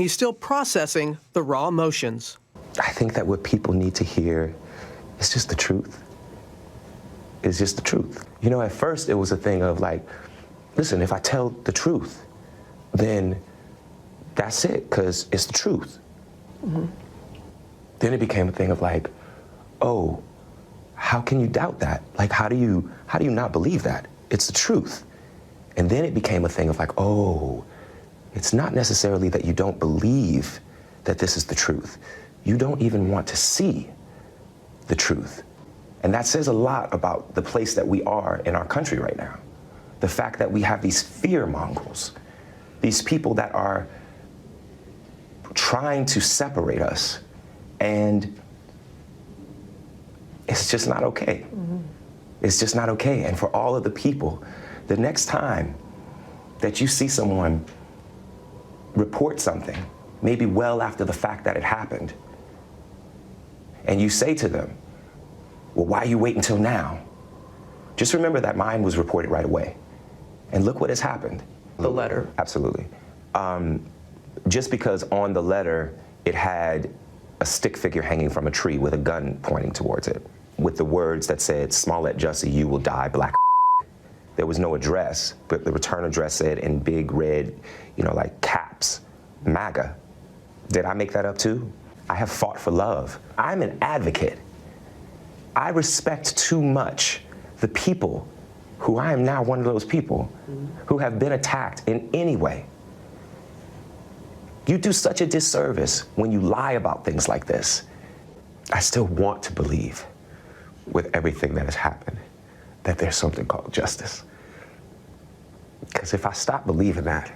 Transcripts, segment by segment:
He's still processing the raw emotions. I think that what people need to hear is just the truth. It's just the truth. You know, at first it was a thing of like, listen, if I tell the truth, then that's it, because it's the truth. Mm-hmm. Then it became a thing of like, oh, how can you doubt that? Like, how do you not believe that? It's the truth. And then it became a thing of like, oh, it's not necessarily that you don't believe that this is the truth. You don't even want to see the truth. And that says a lot about the place that we are in our country right now. The fact that we have these fear mongers, these people that are trying to separate us, and it's just not okay. Mm-hmm. It's just not okay. And for all of the people, the next time that you see someone report something, maybe well after the fact that it happened, and you say to them, well, why you wait until now? Just remember that mine was reported right away. And look what has happened. The letter. Absolutely. Just because on the letter it had a stick figure hanging from a tree with a gun pointing towards it, with the words that said, Smollett Jussie, you will die, black. There was no address, but the return address said in big red, you know, like caps, MAGA. Did I make that up too? I have fought for love. I'm an advocate. I respect too much the people who I am now one of those people who have been attacked in any way. You do such a disservice when you lie about things like this. I still want to believe, with everything that has happened, that there's something called justice. Because if I stop believing that,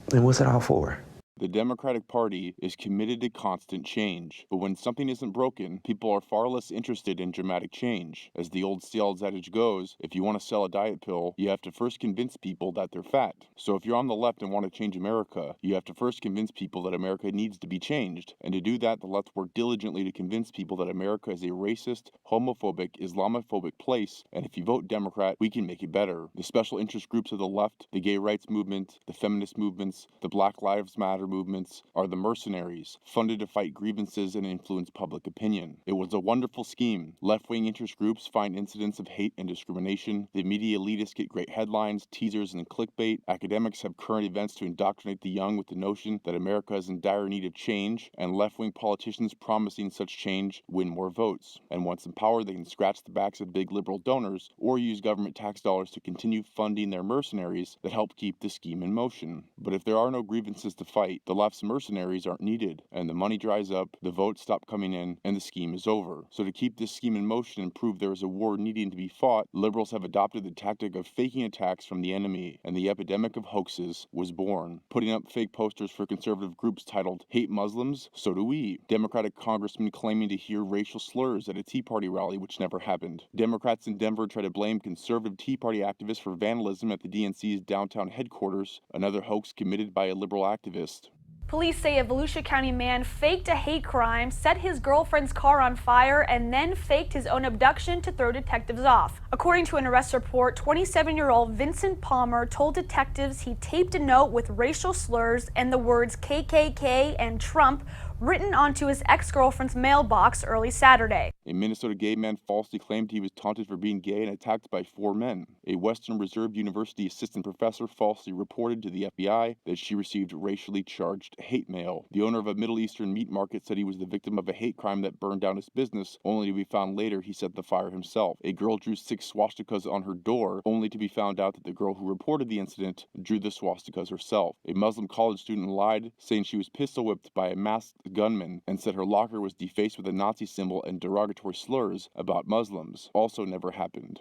then what's it all for? The Democratic Party is committed to constant change, but when something isn't broken, people are far less interested in dramatic change. As the old sales adage goes, if you want to sell a diet pill, you have to first convince people that they're fat. So if you're on the left and want to change America, you have to first convince people that America needs to be changed. And to do that, the left work diligently to convince people that America is a racist, homophobic, Islamophobic place, and if you vote Democrat, we can make it better. The special interest groups of the left, the gay rights movement, the feminist movements, the Black Lives Matter movements are the mercenaries, funded to fight grievances and influence public opinion. It was a wonderful scheme. Left-wing interest groups find incidents of hate and discrimination. The media elitists get great headlines, teasers, and clickbait. Academics have current events to indoctrinate the young with the notion that America is in dire need of change, and left-wing politicians promising such change win more votes. And once in power, they can scratch the backs of big liberal donors or use government tax dollars to continue funding their mercenaries that help keep the scheme in motion. But if there are no grievances to fight, the left's mercenaries aren't needed, and the money dries up, the votes stop coming in, and the scheme is over. So to keep this scheme in motion and prove there is a war needing to be fought, liberals have adopted the tactic of faking attacks from the enemy, and the epidemic of hoaxes was born. Putting up fake posters for conservative groups titled, Hate Muslims? So do we. Democratic congressmen claiming to hear racial slurs at a Tea Party rally, which never happened. Democrats in Denver try to blame conservative Tea Party activists for vandalism at the DNC's downtown headquarters, another hoax committed by a liberal activist. Police say a Volusia County man faked a hate crime, set his girlfriend's car on fire, and then faked his own abduction to throw detectives off. According to an arrest report, 27-year-old Vincent Palmer told detectives he taped a note with racial slurs and the words KKK and Trump written onto his ex-girlfriend's mailbox early Saturday. A Minnesota gay man falsely claimed he was taunted for being gay and attacked by 4 men. A Western Reserve University assistant professor falsely reported to the FBI that she received racially charged hate mail. The owner of a Middle Eastern meat market said he was the victim of a hate crime that burned down his business, only to be found later he set the fire himself. A girl drew 6 swastikas on her door, only to be found out that the girl who reported the incident drew the swastikas herself. A Muslim college student lied, saying she was pistol whipped by a masked gunman, and said her locker was defaced with a Nazi symbol and derogatory slurs about Muslims. Also never happened.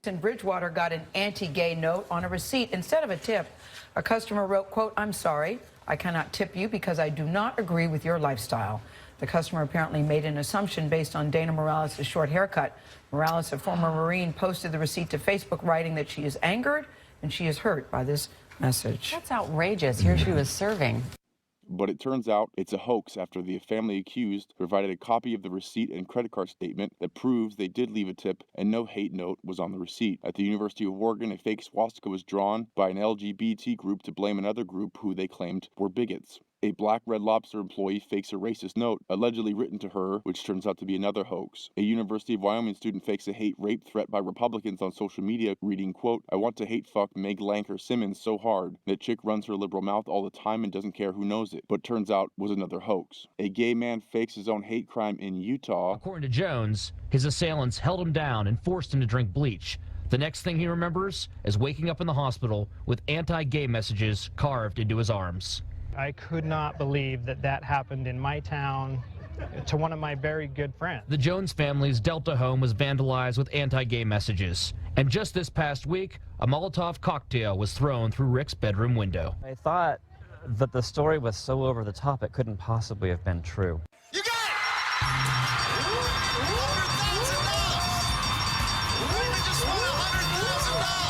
In Bridgewater got an anti-gay note on a receipt instead of a tip. A customer wrote, quote, "I'm sorry, I cannot tip you because I do not agree with your lifestyle." The customer apparently made an assumption based on Dana Morales' short haircut. Morales, a former Marine, posted the receipt to Facebook, writing that she is angered and she is hurt by this message. That's outrageous. Here she was serving. But it turns out it's a hoax after the family accused provided a copy of the receipt and credit card statement that proves they did leave a tip and no hate note was on the receipt. At the University of Oregon, a fake swastika was drawn by an LGBT group to blame another group who they claimed were bigots. A black Red Lobster employee fakes a racist note allegedly written to her, which turns out to be another hoax. A University of Wyoming student fakes a hate rape threat by Republicans on social media, reading, quote, "I want to hate fuck Meg Lanker Simmons so hard. That chick runs her liberal mouth all the time and doesn't care who knows it," but turns out was another hoax. A gay man fakes his own hate crime in Utah. According to Jones, his assailants held him down and forced him to drink bleach. The next thing he remembers is waking up in the hospital with anti-gay messages carved into his arms. I could not believe that that happened in my town to one of my very good friends. The Jones family's Delta home was vandalized with anti-gay messages. And just this past week, a Molotov cocktail was thrown through Rick's bedroom window. I thought that the story was so over the top it couldn't possibly have been true. You got it! Just won $100,000!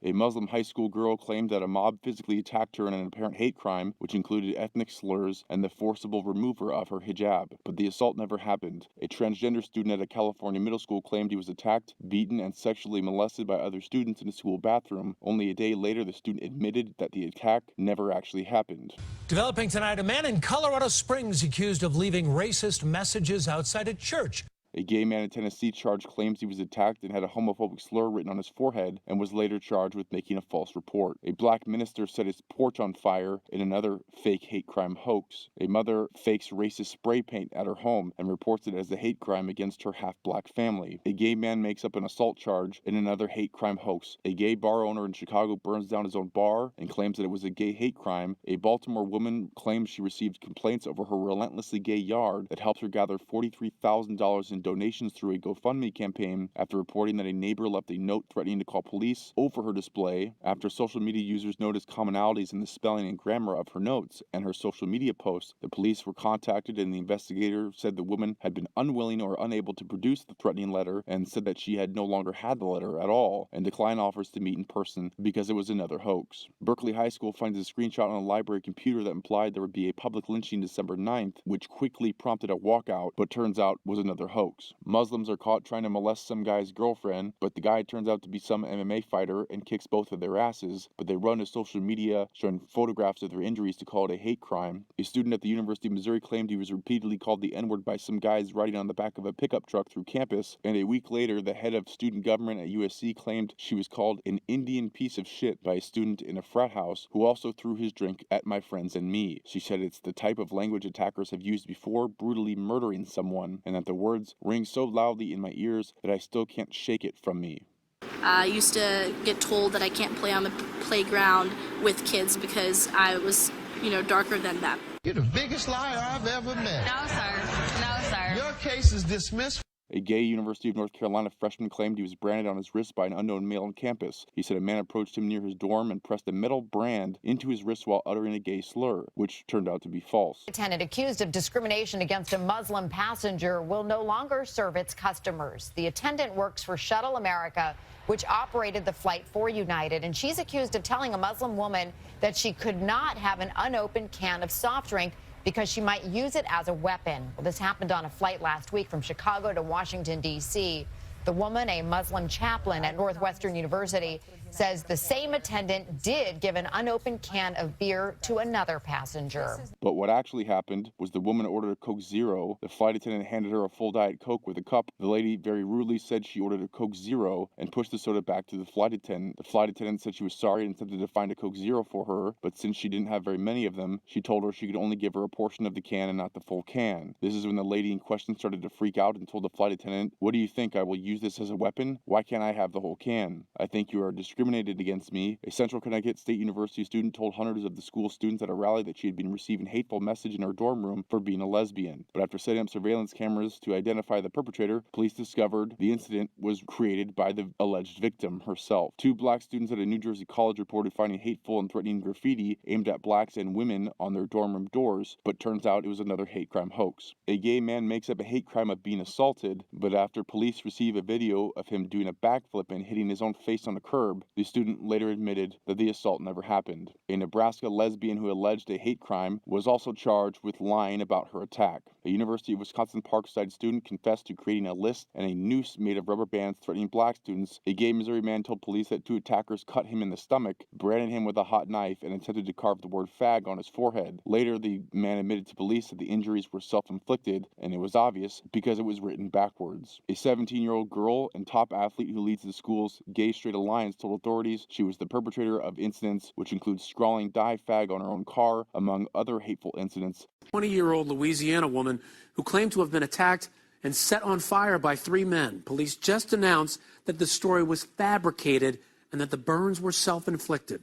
A Muslim high school girl claimed that a mob physically attacked her in an apparent hate crime, which included ethnic slurs and the forcible removal of her hijab. But the assault never happened. A transgender student at a California middle school claimed he was attacked, beaten, and sexually molested by other students in a school bathroom. Only a day later, the student admitted that the attack never actually happened. Developing tonight, a man in Colorado Springs accused of leaving racist messages outside a church. A gay man in Tennessee charged claims he was attacked and had a homophobic slur written on his forehead and was later charged with making a false report. A black minister set his porch on fire in another fake hate crime hoax. A mother fakes racist spray paint at her home and reports it as a hate crime against her half-black family. A gay man makes up an assault charge in another hate crime hoax. A gay bar owner in Chicago burns down his own bar and claims that it was a gay hate crime. A Baltimore woman claims she received complaints over her relentlessly gay yard that helped her gather $43,000 in donations through a GoFundMe campaign after reporting that a neighbor left a note threatening to call police over her display. After social media users noticed commonalities in the spelling and grammar of her notes and her social media posts, the police were contacted and the investigator said the woman had been unwilling or unable to produce the threatening letter and said that she had no longer had the letter at all and declined offers to meet in person because it was another hoax. Berkeley High School finds a screenshot on a library computer that implied there would be a public lynching December 9th, which quickly prompted a walkout, but turns out was another hoax. Muslims are caught trying to molest some guy's girlfriend, but the guy turns out to be some MMA fighter and kicks both of their asses, but they run to social media showing photographs of their injuries to call it a hate crime. A student at the University of Missouri claimed he was repeatedly called the N-word by some guys riding on the back of a pickup truck through campus, and a week later, the head of student government at USC claimed she was called an Indian piece of shit by a student in a frat house who also threw his drink at my friends and me. She said it's the type of language attackers have used before brutally murdering someone, and that the words ring so loudly in my ears that I still can't shake it from me. I used to get told that I can't play on the playground with kids because I was, darker than them. You're the biggest liar I've ever met. No, sir. No, sir. Your case is dismissed. A gay University of North Carolina freshman claimed he was branded on his wrist by an unknown male on campus. He said a man approached him near his dorm and pressed a metal brand into his wrist while uttering a gay slur, which turned out to be false. A tenant accused of discrimination against a Muslim passenger will no longer serve its customers. The attendant works for Shuttle America, which operated the flight for United, and she's accused of telling a Muslim woman that she could not have an unopened can of soft drink because she might use it as a weapon. Well, this happened on a flight last week from Chicago to Washington, D.C. The woman, a Muslim chaplain at Northwestern University, says the same attendant did give an unopened can of beer to another passenger. But what actually happened was the woman ordered a Coke Zero. The flight attendant handed her a full Diet Coke with a cup. The lady very rudely said she ordered a Coke Zero and pushed the soda back to the flight attendant. The flight attendant said she was sorry and attempted to find a Coke Zero for her, but since she didn't have very many of them, she told her she could only give her a portion of the can and not the full can. This is when the lady in question started to freak out and told the flight attendant, "What do you think? I will use this as a weapon? Why can't I have the whole can? I think you are discriminating discriminated against me. A Central Connecticut State University student told hundreds of the school students at a rally that she had been receiving hateful message in her dorm room for being a lesbian. But after setting up surveillance cameras to identify the perpetrator, police discovered the incident was created by the alleged victim herself. 2 black students at a New Jersey college reported finding hateful and threatening graffiti aimed at blacks and women on their dorm room doors, but turns out it was another hate crime hoax. A gay man makes up a hate crime of being assaulted, but after police receive a video of him doing a backflip and hitting his own face on a curb, the student later admitted that the assault never happened. A Nebraska lesbian who alleged a hate crime was also charged with lying about her attack. A University of Wisconsin Parkside student confessed to creating a list and a noose made of rubber bands threatening black students. A gay Missouri man told police that 2 attackers cut him in the stomach, branded him with a hot knife, and attempted to carve the word fag on his forehead. Later, the man admitted to police that the injuries were self-inflicted, and it was obvious because it was written backwards. A 17-year-old girl and top athlete who leads the school's Gay Straight Alliance told authorities she was the perpetrator of incidents which include scrawling "die fag" on her own car, among other hateful incidents. 20-year-old Louisiana woman who claimed to have been attacked and set on fire by 3 men. Police just announced that the story was fabricated and that the burns were self-inflicted.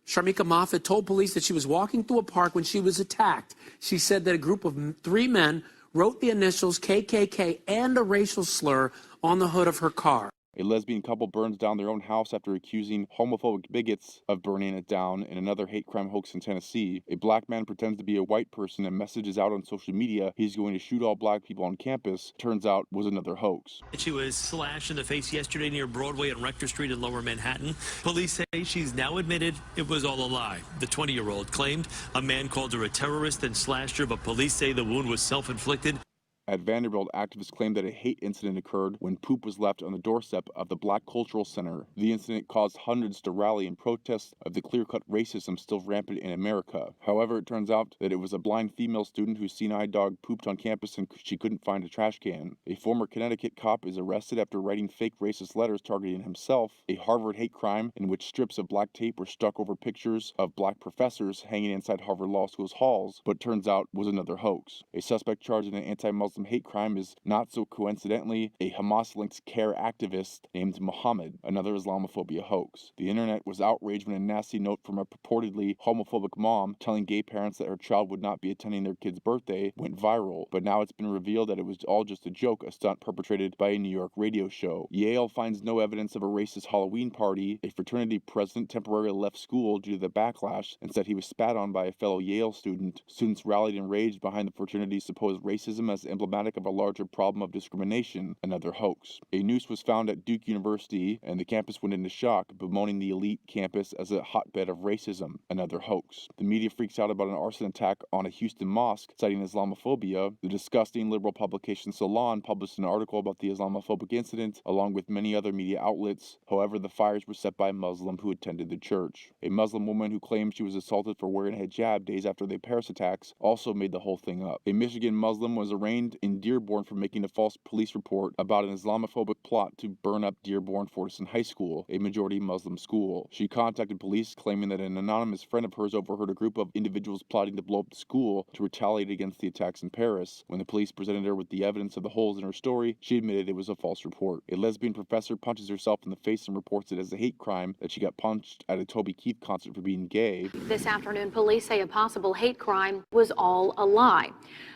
Sharmika Moffat told police that she was walking through a park when she was attacked. She said that a group of 3 men wrote the initials KKK and a racial slur on the hood of her car. A lesbian couple burns down their own house after accusing homophobic bigots of burning it down in another hate crime hoax in Tennessee. A black man pretends to be a white person and messages out on social media he's going to shoot all black people on campus. Turns out was another hoax. She was slashed in the face yesterday near Broadway and Rector Street in Lower Manhattan. Police say she's now admitted it was all a lie. The 20-year-old claimed a man called her a terrorist and slashed her, but police say the wound was self-inflicted. At Vanderbilt, activists claimed that a hate incident occurred when poop was left on the doorstep of the Black Cultural Center. The incident caused hundreds to rally in protest of the clear-cut racism still rampant in America. However, it turns out that it was a blind female student whose senile dog pooped on campus and she couldn't find a trash can. A former Connecticut cop is arrested after writing fake racist letters targeting himself. A Harvard hate crime in which strips of black tape were stuck over pictures of black professors hanging inside Harvard Law School's halls, but turns out was another hoax. A suspect charged in an anti-Muslim hate crime is not so coincidentally a Hamas-linked care activist named Muhammad, another Islamophobia hoax. The internet was outraged when a nasty note from a purportedly homophobic mom telling gay parents that her child would not be attending their kid's birthday went viral, but now it's been revealed that it was all just a joke, a stunt perpetrated by a New York radio show. Yale finds no evidence of a racist Halloween party. A fraternity president temporarily left school due to the backlash and said he was spat on by a fellow Yale student. Students rallied enraged behind the fraternity's supposed racism as emblematic of a larger problem of discrimination, another hoax. A noose was found at Duke University, and the campus went into shock, bemoaning the elite campus as a hotbed of racism, another hoax. The media freaks out about an arson attack on a Houston mosque, citing Islamophobia. The disgusting liberal publication Salon published an article about the Islamophobic incident, along with many other media outlets. However, the fires were set by a Muslim who attended the church. A Muslim woman who claimed she was assaulted for wearing a hijab days after the Paris attacks also made the whole thing up. A Michigan Muslim was arraigned in Dearborn for making a false police report about an Islamophobic plot to burn up Dearborn Fortison High School, a majority Muslim school. She contacted police claiming that an anonymous friend of hers overheard a group of individuals plotting to blow up the school to retaliate against the attacks in Paris. When the police presented her with the evidence of the holes in her story, she admitted it was a false report. A lesbian professor punches herself in the face and reports it as a hate crime that she got punched at a Toby Keith concert for being gay. This afternoon, police say a possible hate crime was all a lie.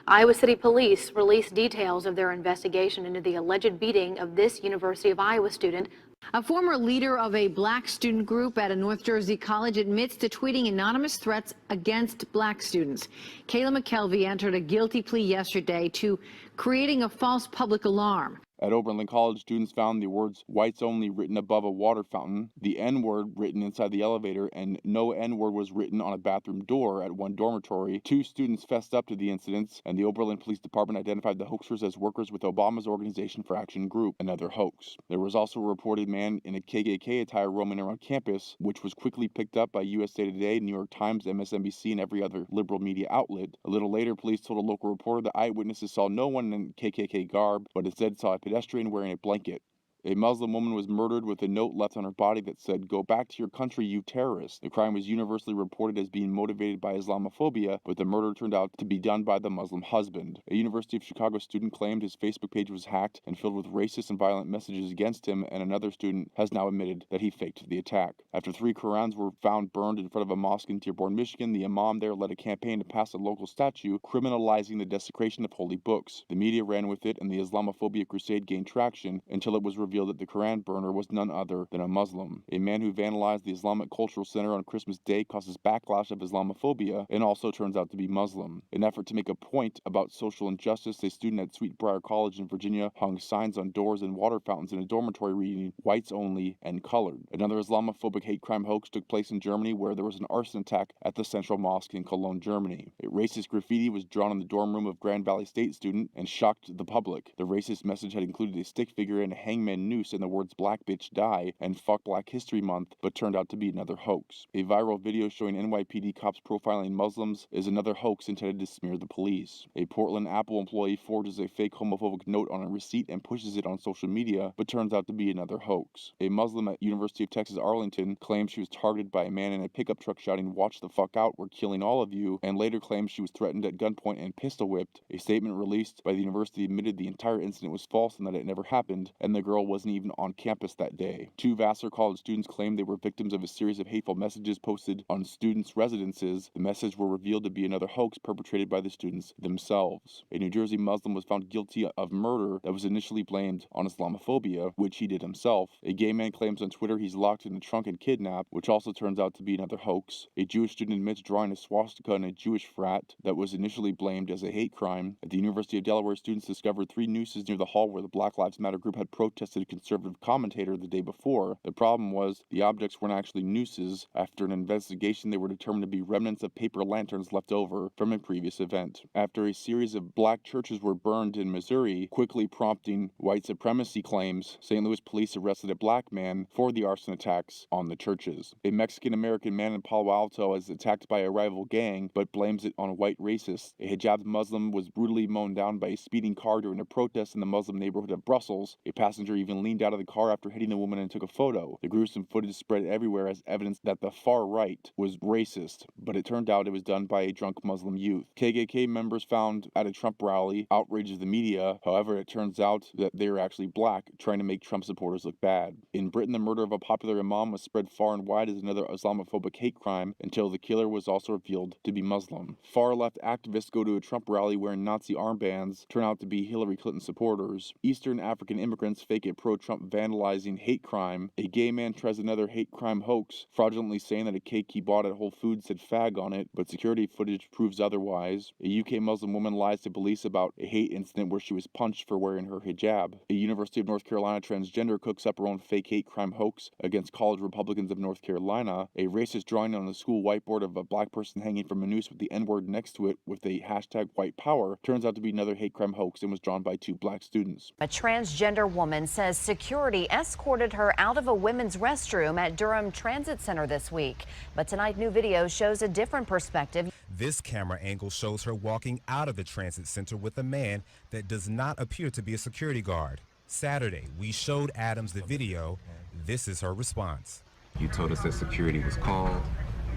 Iowa City Police released details of their investigation into the alleged beating of this University of Iowa student. A former leader of a black student group at a North Jersey college admits to tweeting anonymous threats against black students. Kayla McKelvey entered a guilty plea yesterday to creating a false public alarm. At Oberlin College, students found the words "whites only" written above a water fountain, the N-word written inside the elevator, and no N-word was written on a bathroom door at one dormitory. 2 students fessed up to the incidents, and the Oberlin Police Department identified the hoaxers as workers with Obama's Organization for Action Group, another hoax. There was also a reported man in a KKK attire roaming around campus, which was quickly picked up by USA Today, New York Times, MSNBC, and every other liberal media outlet. A little later, police told a local reporter that eyewitnesses saw no one in KKK garb, but instead saw a pedestrian wearing a blanket. A Muslim woman was murdered with a note left on her body that said, "Go back to your country, you terrorist." The crime was universally reported as being motivated by Islamophobia, but the murder turned out to be done by the Muslim husband. A University of Chicago student claimed his Facebook page was hacked and filled with racist and violent messages against him, and another student has now admitted that he faked the attack. After 3 Qurans were found burned in front of a mosque in Dearborn, Michigan, the imam there led a campaign to pass a local statute criminalizing the desecration of holy books. The media ran with it, and the Islamophobia crusade gained traction until it was revealed that the Quran burner was none other than a Muslim. A man who vandalized the Islamic Cultural Center on Christmas Day causes backlash of Islamophobia and also turns out to be Muslim. In an effort to make a point about social injustice, a student at Sweetbriar College in Virginia hung signs on doors and water fountains in a dormitory reading "Whites Only" and "Colored." Another Islamophobic hate crime hoax took place in Germany, where there was an arson attack at the Central Mosque in Cologne, Germany. A racist graffiti was drawn in the dorm room of Grand Valley State student and shocked the public. The racist message had included a stick figure and a hangman noose and the words "Black bitch die" and "Fuck Black History Month," but turned out to be another hoax. A viral video showing NYPD cops profiling Muslims is another hoax intended to smear the police. A Portland Apple employee forges a fake homophobic note on a receipt and pushes it on social media, but turns out to be another hoax. A Muslim at University of Texas Arlington claimed she was targeted by a man in a pickup truck shouting, "Watch the fuck out, we're killing all of you," and later claimed she was threatened at gunpoint and pistol whipped. A statement released by the university admitted the entire incident was false and that it never happened, and the girl wasn't even on campus that day. 2 Vassar College students claimed they were victims of a series of hateful messages posted on students' residences. The messages were revealed to be another hoax perpetrated by the students themselves. A New Jersey Muslim was found guilty of murder that was initially blamed on Islamophobia, which he did himself. A gay man claims on Twitter he's locked in a trunk and kidnapped, which also turns out to be another hoax. A Jewish student admits drawing a swastika in a Jewish frat that was initially blamed as a hate crime. At the University of Delaware, students discovered 3 nooses near the hall where the Black Lives Matter group had protested a conservative commentator the day before. The problem was the objects weren't actually nooses. After an investigation, they were determined to be remnants of paper lanterns left over from a previous event. After a series of black churches were burned in Missouri, quickly prompting white supremacy claims, St. Louis police arrested a black man for the arson attacks on the churches. A Mexican-American man in Palo Alto is attacked by a rival gang, but blames it on white racists. A hijabbed Muslim was brutally mown down by a speeding car during a protest in the Muslim neighborhood of Brussels. A passenger even leaned out of the car after hitting the woman and took a photo. The gruesome footage spread everywhere as evidence that the far right was racist, but it turned out it was done by a drunk Muslim youth. KKK members found at a Trump rally outrages the media. However, it turns out that they were actually black, trying to make Trump supporters look bad. In Britain, the murder of a popular imam was spread far and wide as another Islamophobic hate crime until the killer was also revealed to be Muslim. Far-left activists go to a Trump rally wearing Nazi armbands, turn out to be Hillary Clinton supporters. Eastern African immigrants fake a pro-Trump vandalizing hate crime. A gay man tries another hate crime hoax, fraudulently saying that a cake he bought at Whole Foods said fag on it, but security footage proves otherwise. A UK Muslim woman lies to police about a hate incident where she was punched for wearing her hijab. A University of North Carolina transgender cooks up her own fake hate crime hoax against college Republicans of North Carolina. A racist drawing on the school whiteboard of a black person hanging from a noose with the N-word next to it with a hashtag white power turns out to be another hate crime hoax and was drawn by 2 black students. A transgender woman says security escorted her out of a women's restroom at Durham Transit Center this week. But tonight, new video shows a different perspective. This camera angle shows her walking out of the transit center with a man that does not appear to be a security guard. Saturday, we showed Adams the video. This is her response. You told us that security was called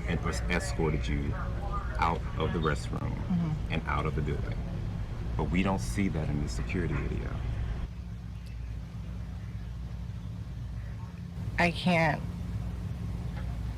and escorted you out of the restroom and out of the building. But we don't see that in the security video. I can't.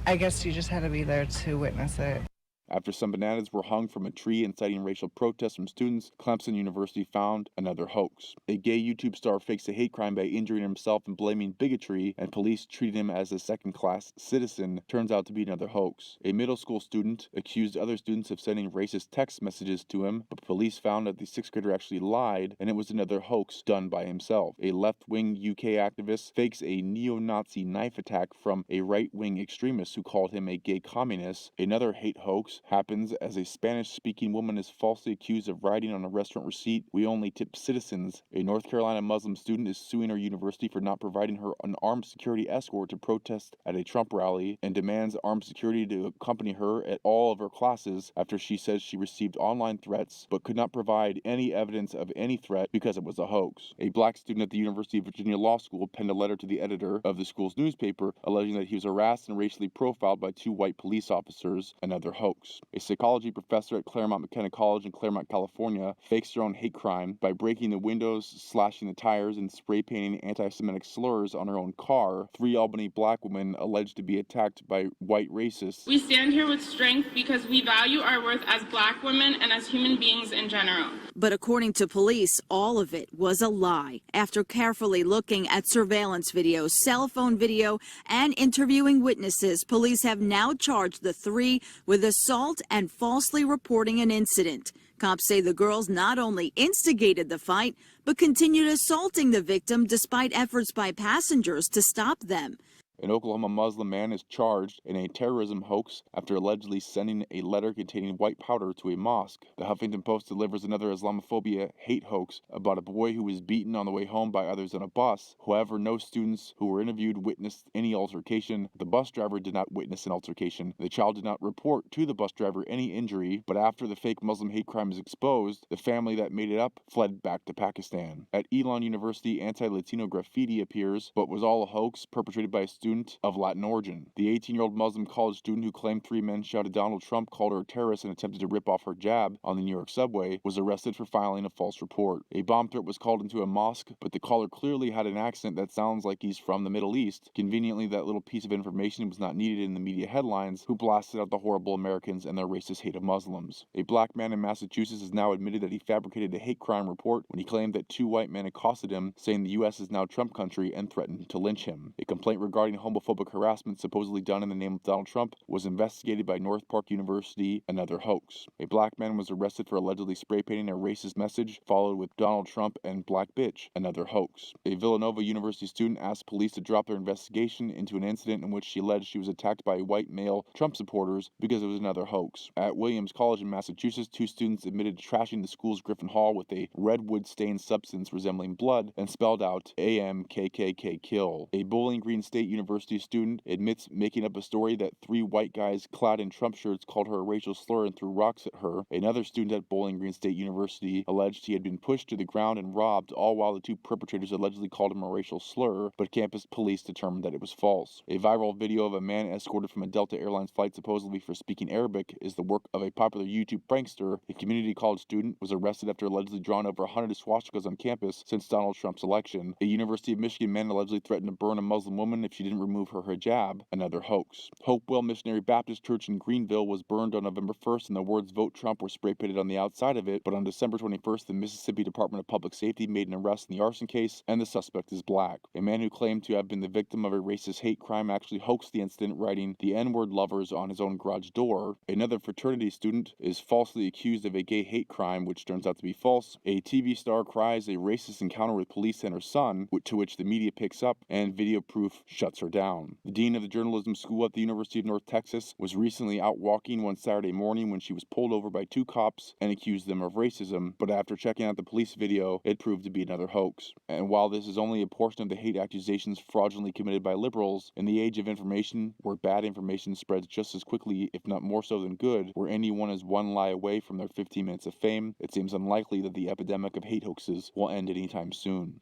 I guess you just had to be there to witness it. After some bananas were hung from a tree inciting racial protests from students, Clemson University found another hoax. A gay YouTube star fakes a hate crime by injuring himself and blaming bigotry, and police treated him as a second-class citizen. Turns out to be another hoax. A middle school student accused other students of sending racist text messages to him, but police found that the 6th grader actually lied, and it was another hoax done by himself. A left-wing UK activist fakes a neo-Nazi knife attack from a right-wing extremist who called him a gay communist. Another hate hoax hoax happens as a Spanish-speaking woman is falsely accused of writing on a restaurant receipt, "We only tip citizens." A North Carolina Muslim student is suing her university for not providing her an armed security escort to protest at a Trump rally and demands armed security to accompany her at all of her classes after she says she received online threats but could not provide any evidence of any threat because it was a hoax. A black student at the University of Virginia Law School penned a letter to the editor of the school's newspaper alleging that he was harassed and racially profiled by 2 white police officers, another hoax. A psychology professor at Claremont McKenna College in Claremont, California, fakes her own hate crime by breaking the windows, slashing the tires, and spray painting anti-Semitic slurs on her own car. 3 Albany black women alleged to be attacked by white racists. We stand here with strength because we value our worth as black women and as human beings in general. But according to police, all of it was a lie. After carefully looking at surveillance video, cell phone video, and interviewing witnesses, police have now charged the 3 with assault and falsely reporting an incident. Cops say the girls not only instigated the fight, but continued assaulting the victim despite efforts by passengers to stop them. An Oklahoma Muslim man is charged in a terrorism hoax after allegedly sending a letter containing white powder to a mosque. The Huffington Post delivers another Islamophobia hate hoax about a boy who was beaten on the way home by others on a bus. However, no students who were interviewed witnessed any altercation. The bus driver did not witness an altercation. The child did not report to the bus driver any injury, but after the fake Muslim hate crime is exposed, the family that made it up fled back to Pakistan. At Elon University, anti-Latino graffiti appears, but was all a hoax perpetrated by a student of Latin origin. The 18-year-old Muslim college student who claimed 3 men shouted Donald Trump, called her a terrorist, and attempted to rip off her jab on the New York subway was arrested for filing a false report. A bomb threat was called into a mosque, but the caller clearly had an accent that sounds like he's from the Middle East. Conveniently, that little piece of information was not needed in the media headlines, who blasted out the horrible Americans and their racist hate of Muslims. A black man in Massachusetts has now admitted that he fabricated a hate crime report when he claimed that 2 white men accosted him, saying the U.S. is now Trump country, and threatened to lynch him. A complaint regarding homophobic harassment supposedly done in the name of Donald Trump was investigated by North Park University, another hoax. A black man was arrested for allegedly spray painting a racist message, followed with Donald Trump and black bitch, another hoax. A Villanova University student asked police to drop their investigation into an incident in which she alleged she was attacked by white male Trump supporters because it was another hoax. At Williams College in Massachusetts, 2 students admitted to trashing the school's Griffin Hall with a redwood-stained substance resembling blood and spelled out AMKKK kill. A Bowling Green State University student admits making up a story that 3 white guys clad in Trump shirts called her a racial slur and threw rocks at her. Another student at Bowling Green State University alleged he had been pushed to the ground and robbed, all while the 2 perpetrators allegedly called him a racial slur, but campus police determined that it was false. A viral video of a man escorted from a Delta Airlines flight supposedly for speaking Arabic is the work of a popular YouTube prankster. A community college student was arrested after allegedly drawing over 100 swastikas on campus since Donald Trump's election. A University of Michigan man allegedly threatened to burn a Muslim woman if she didn't remove her hijab, another hoax. Hopewell Missionary Baptist Church in Greenville was burned on November 1st and the words "Vote Trump" were spray painted on the outside of it, but on December 21st, the Mississippi Department of Public Safety made an arrest in the arson case, and the suspect is black. A man who claimed to have been the victim of a racist hate crime actually hoaxed the incident, writing the N-word lovers on his own garage door. Another fraternity student is falsely accused of a gay hate crime, which turns out to be false. A TV star cries a racist encounter with police and her son, to which the media picks up, and video proof shuts her down. The dean of the journalism school at the University of North Texas was recently out walking one Saturday morning when she was pulled over by 2 cops and accused them of racism, but after checking out the police video, it proved to be another hoax. And while this is only a portion of the hate accusations fraudulently committed by liberals, in the age of information, where bad information spreads just as quickly, if not more so than good, where anyone is one lie away from their 15 minutes of fame, it seems unlikely that the epidemic of hate hoaxes will end anytime soon.